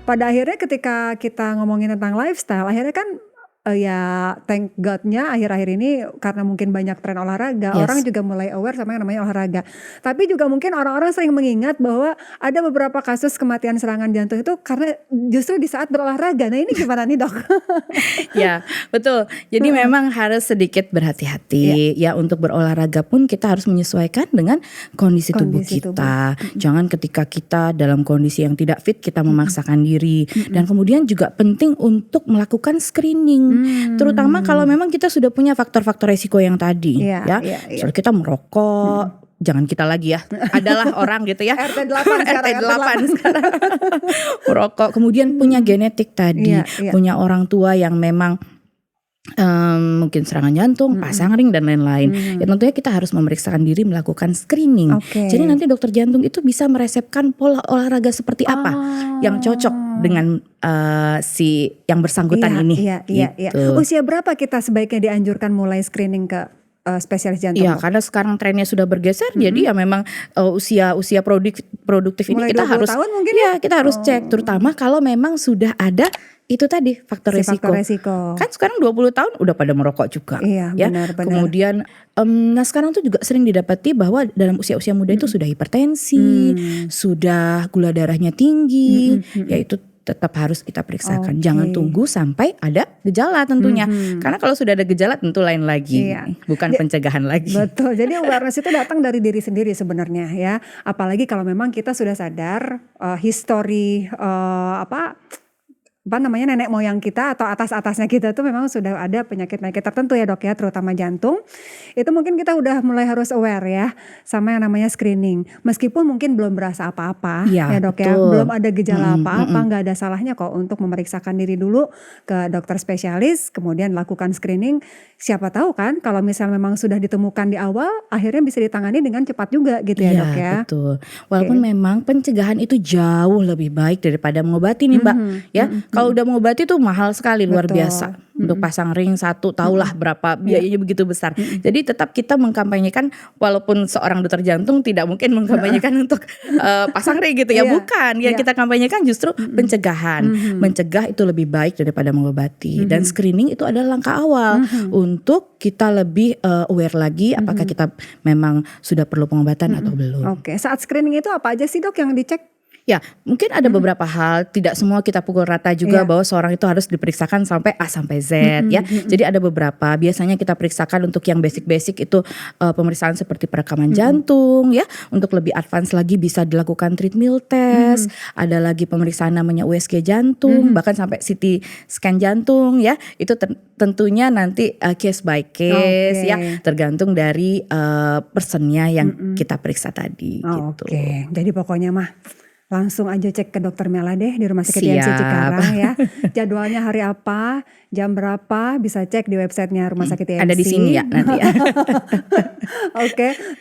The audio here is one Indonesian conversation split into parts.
pada akhirnya ketika kita ngomongin tentang lifestyle, akhirnya kan ya thank God-nya akhir-akhir ini karena mungkin banyak tren olahraga, orang juga mulai aware sama yang namanya olahraga. Tapi juga mungkin orang-orang sering mengingat bahwa ada beberapa kasus kematian serangan jantung itu karena justru di saat berolahraga. Nah ini gimana nih dok? Ya betul. Jadi memang harus sedikit berhati-hati ya untuk berolahraga pun kita harus menyesuaikan dengan kondisi tubuh kita. Jangan ketika kita dalam kondisi yang tidak fit kita memaksakan diri. Dan kemudian juga penting untuk melakukan screening. Terutama kalau memang kita sudah punya faktor-faktor resiko yang tadi Soal kita merokok, jangan kita lagi ya. Adalah orang gitu ya. RT8 sekarang. Merokok, kemudian punya genetik tadi, punya orang tua yang memang mungkin serangan jantung, pasang ring dan lain-lain. Ya tentunya kita harus memeriksakan diri, melakukan screening. Jadi nanti dokter jantung itu bisa meresepkan pola olahraga seperti apa yang cocok dengan si yang bersangkutan ini. Gitu. Usia berapa kita sebaiknya dianjurkan mulai screening ke spesialis jantung? Iya, karena sekarang trennya sudah bergeser, jadi ya memang usia produktif ini mulai kita harus tahun mungkin kita harus cek, terutama kalau memang sudah ada itu tadi faktor resiko. Kan sekarang 20 tahun udah pada merokok juga. Iya, ya. Benar. Kemudian nah sekarang tuh juga sering didapati bahwa dalam usia-usia muda itu sudah hipertensi, sudah gula darahnya tinggi, yaitu tetap harus kita periksakan. Jangan tunggu sampai ada gejala tentunya. Karena kalau sudah ada gejala tentu lain lagi, bukan pencegahan lagi. Betul. Jadi awareness itu datang dari diri sendiri sebenarnya ya. Apalagi kalau memang kita sudah sadar history nenek moyang kita atau atas-atasnya kita tuh memang sudah ada penyakit-penyakit tertentu ya dok ya, terutama jantung. Itu mungkin kita udah mulai harus aware ya sama yang namanya screening. Meskipun mungkin belum berasa apa-apa ya dok ya, belum ada gejala apa-apa, nggak ada salahnya kok untuk memeriksakan diri dulu ke dokter spesialis, kemudian lakukan screening. Siapa tahu kan kalau misal memang sudah ditemukan di awal, akhirnya bisa ditangani dengan cepat juga gitu ya dok ya. Betul. Walaupun memang pencegahan itu jauh lebih baik daripada mengobati nih mbak ya. Kalau udah mengobati tuh mahal sekali, luar biasa. Untuk pasang ring satu, tahulah berapa biayanya begitu besar. Jadi tetap kita mengkampanyekan, walaupun seorang dokter jantung tidak mungkin mengkampanyekan untuk pasang ring gitu ya. Bukan, yang kita kampanyekan justru pencegahan. Mencegah itu lebih baik daripada mengobati. Dan screening itu adalah langkah awal untuk kita lebih aware lagi apakah kita memang sudah perlu pengobatan atau belum. Saat screening itu apa aja sih dok yang dicek? Ya, mungkin ada beberapa hal, tidak semua kita pukul rata juga bahwa seorang itu harus diperiksakan sampai A sampai Z ya. Jadi ada beberapa, biasanya kita periksakan untuk yang basic-basic itu pemeriksaan seperti perekaman jantung ya. Untuk lebih advance lagi bisa dilakukan treadmill test, ada lagi pemeriksaan namanya USG jantung, bahkan sampai CT scan jantung ya. Itu tentunya nanti case by case ya, tergantung dari personnya yang kita periksa tadi gitu. Jadi pokoknya mah langsung aja cek ke dokter Mela deh di Rumah Sakit IMC Cikarang ya. Jadwalnya hari apa, jam berapa, bisa cek di websitenya Rumah Sakit IMC. Ada di sini ya nanti ya.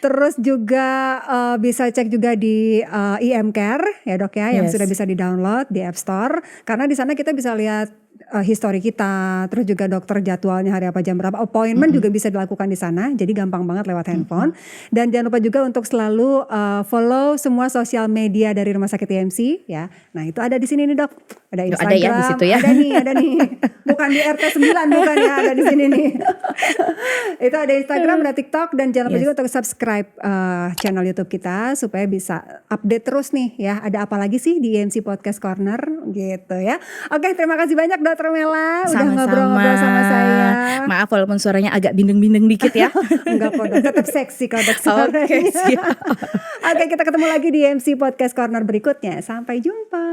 Terus juga bisa cek juga di IM-Care ya dok ya, yang sudah bisa di-download di App Store. Karena di sana kita bisa lihat histori kita, terus juga dokter jadwalnya hari apa jam berapa, appointment juga bisa dilakukan di sana, jadi gampang banget lewat handphone. Dan jangan lupa juga untuk selalu follow semua sosial media dari Rumah Sakit IMC ya. Nah itu ada di sini nih dok, ada Instagram, ada ya di situ ya. ada nih, bukan di RT 9 bukan ya, ada di sini nih. Itu ada Instagram, ada TikTok, dan jangan lupa juga untuk subscribe channel YouTube kita supaya bisa update terus nih ya. Ada apa lagi sih di IMC Podcast Corner gitu ya. Oke, terima kasih banyak Dokter Mela udah ngobrol-ngobrol sama saya. Maaf walaupun suaranya agak bindeng-bindeng dikit ya. Enggak kok dok, tetap seksi kalau dok suaranya. Oke, kita ketemu lagi di IMC Podcast Corner berikutnya. Sampai jumpa.